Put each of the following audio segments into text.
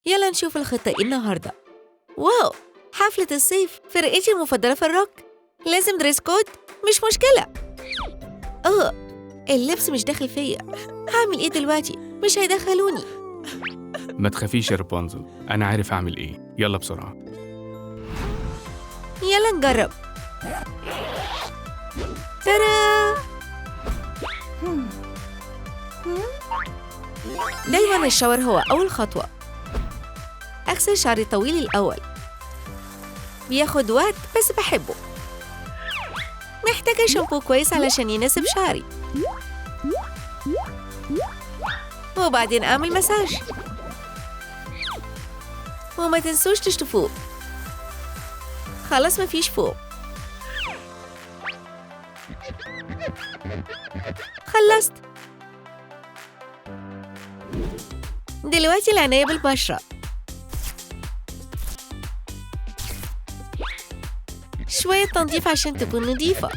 يلا نشوف الخطة إيه النهاردة. واو، حفلة الصيف، فرقتي المفضلة في الروك. لازم دريس كود؟ مش مشكلة. اللبس مش داخل فيا. هعمل إيه دلوقتي؟ مش هيدخلوني. ما تخافيش يا رابونزل، أنا عارف أعمل إيه. يلا بسرعة. يلا نجرب. ترى دايماً الشاور هو أول خطوة. أغسل شعري طويل الأول، بياخد وقت بس بحبه. محتاجة شامبو كويس علشان يناسب شعري، وبعدين أعمل مساج. وما تنسوش تشطفوه. خلاص مفيش فوق. خلصت. دلوقتي العناية بالبشرة. شوية تنظيف عشان تكون نظيفة.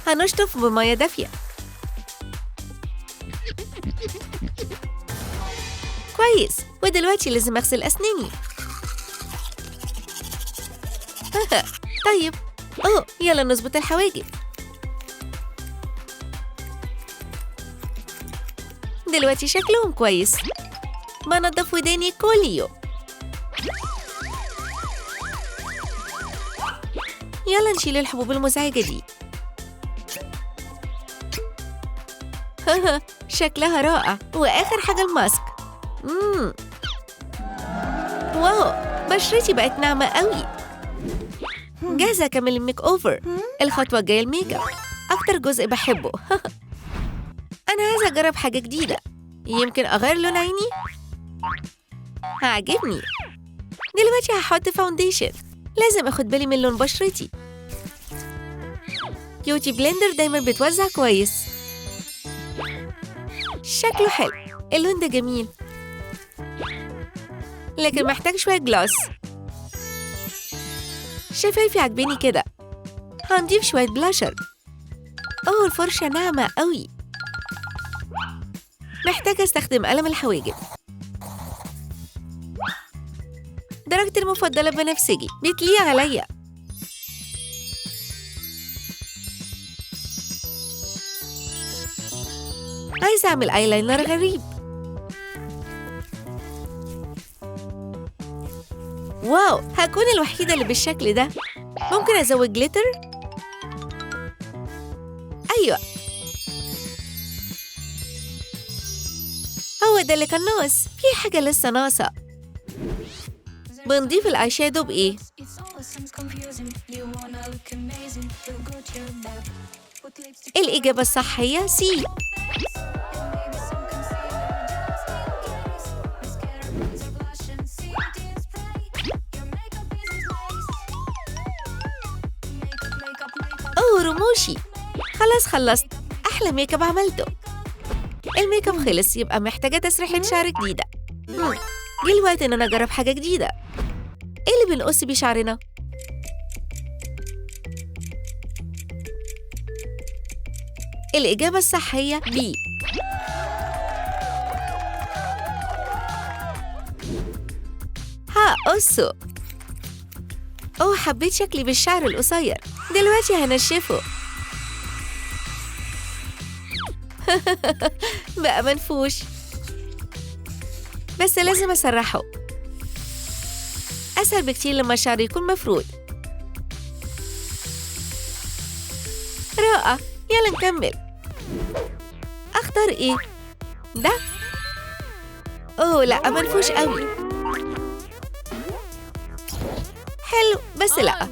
هنشطف بمية دافية. كويس، ودلوقتي لازم أغسل أسناني. طيب، يلا نظبط الحواجب. دلوقتي شكلهم كويس. بنضف وداني كل يوم. يلا نشيل الحبوب المزعجة دي. شكلها رائع. وآخر حاجة الماسك. واو، بشرتي بقت ناعمة قوي. جاهزة أكمل الميك أوفر. الخطوة الجاية الميك اب، أكتر جزء بحبه. أنا عايزة أجرب حاجة جديدة. يمكن أغير لون عيني؟ هعجبني. دلوقتي هحط فاونديشن. لازم أخد بالي من لون بشرتي. بيوتي بلندر دايما بتوزع كويس. شكله حلو. اللون ده جميل، لكن محتاج شوية جلوس. شفايفي عجباني كده. هنضيف شوية بلاشر. الفرشة ناعمة قوي. محتاجة استخدم قلم الحواجب. درجتي المفضلة بنفسجي، بتليق عليا. عايزة أعمل ايلاينر غريب. واو، هكون الوحيدة اللي بالشكل ده. ممكن أزود جليتر؟ أيوة، هو ده اللي كان ناقص. في حاجة لسه ناقصة. بنضيف الآي شادو بإيه؟ الإجابة الصح هي سي. رموشي. خلاص خلصت. أحلى ميك اب عملته. الميك اب خلص، يبقى محتاجة تسريحة شعر جديدة. جه الوقت إن أنا أجرب حاجة جديدة. إيه اللي بنقص بيه شعرنا؟ الإجابة الصح هي بي. هقصه. حبيت شكلي بالشعر القصير. دلوقتي هنشفه. بقى منفوش، بس لازم أسرحه. أسهل بكتير لما شعري يكون مفرود. رائع. يلا نكمل. أختار إيه؟ ده؟ لا، منفوش قوي. حلو، بس لأ.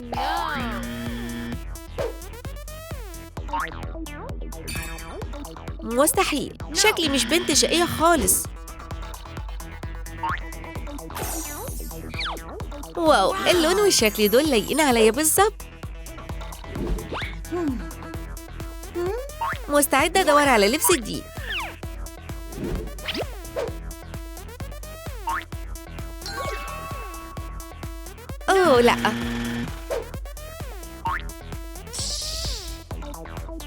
مستحيل. شكلي مش بنت شقية خالص. واو، اللون والشكل دول لايقين عليا بالظبط. مستعدة أدور على لبس جديد. لأ.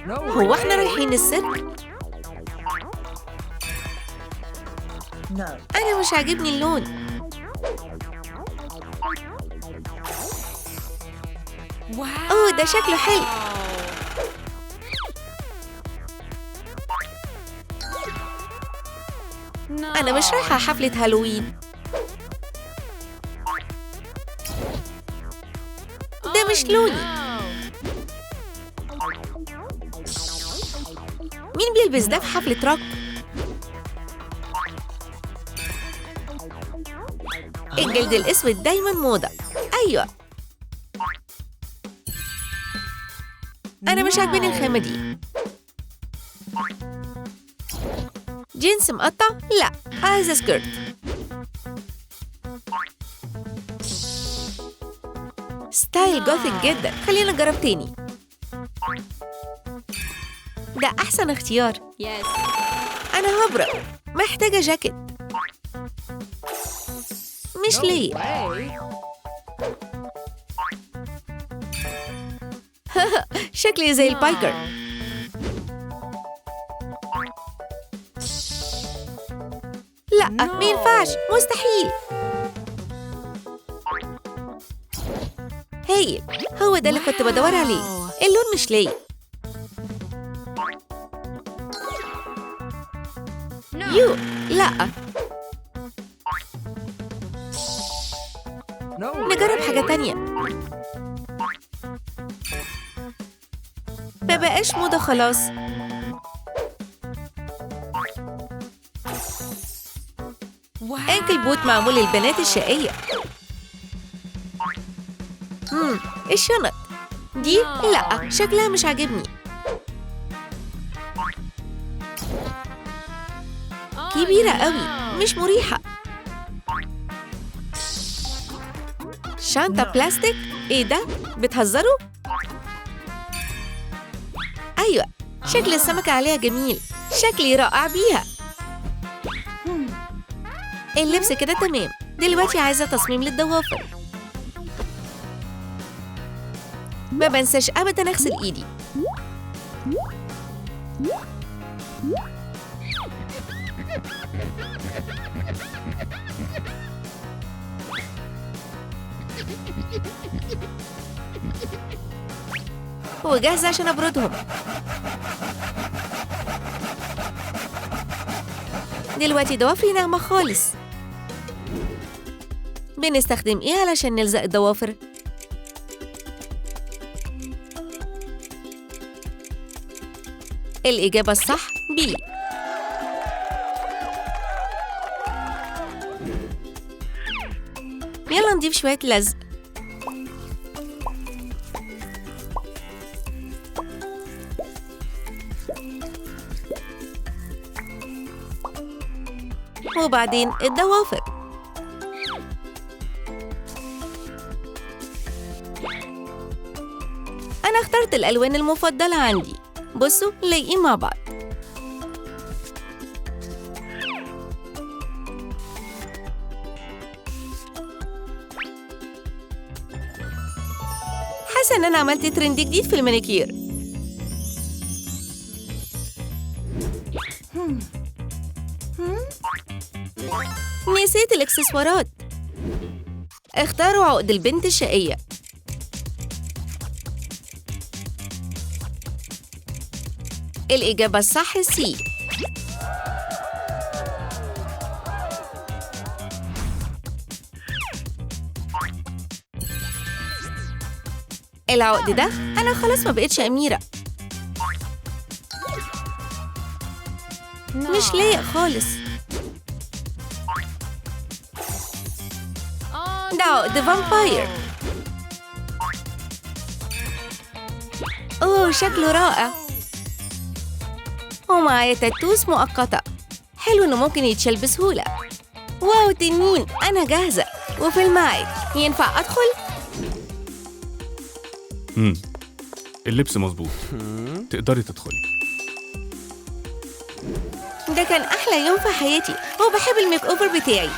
هو احنا رايحين السيرك؟ أنا مش عاجبني اللون. أوه، ده شكله حلو. أنا مش رايحة حفلة هالوين. ده مش لوني. مين بيلبس ده في حفلة روك؟ الجلد الأسود دايماً موضة. أيوة، أنا مش عاجباني الخامة دي. جينز مقطع؟ لا، عايزة سكيرت. ستايل جوثيك جدا. خلينا نجرب تاني. ده أحسن اختيار. أنا هبرق، محتاجة جاكيت. مش ليا. شكلي زي البايكر. لا، ما ينفعش، مستحيل. هايل، هو ده اللي كنت بدور عليه. اللون مش ليا. يو، لا. نجرب حاجة تانية. مبقاش موضة خلاص. أنكل بوت معمول للبنات الشقية. الشنط دي لا، شكلها مش عاجبني. كبيرة قوي، مش مريحة. شنطة بلاستيك؟ ايه ده؟ بتهزروا؟ ايوه، شكل السمكة عليها جميل. شكلي رائع بيها. اللبس كده تمام. دلوقتي عايزة تصميم للضوافر. ما بنساش ابدا اغسل ايدي. وجاهزة عشان ابردهم. دلوقتي ضوافري ناعمة خالص. بنستخدم ايه علشان نلزق الضوافر؟ الإجابة الصح بي. يلا نضيف شوية لزق. وبعدين الضوافر. أنا اخترت الألوان المفضلة عندي. بصوا، لايقين مع بعض. حاسة إن أنا عملت ترند جديد في المانيكير. نسيت الإكسسوارات. اختاروا عقد البنت الشقية. الإجابة الصح سي. العقد ده أنا خلاص ما بقتش أميرة. مش لايق خالص. ده عقد فامباير. أوه، شكله رائع. ومعايا تاتوس مؤقتة. حلو إنه ممكن يتشال بسهولة. واو، تنين، أنا جاهزة. وفي الميعاد. ينفع أدخل؟ اللبس مظبوط. تقدري تدخلي. ده كان أحلى يوم في حياتي، وبحب الميك أوفر بتاعي.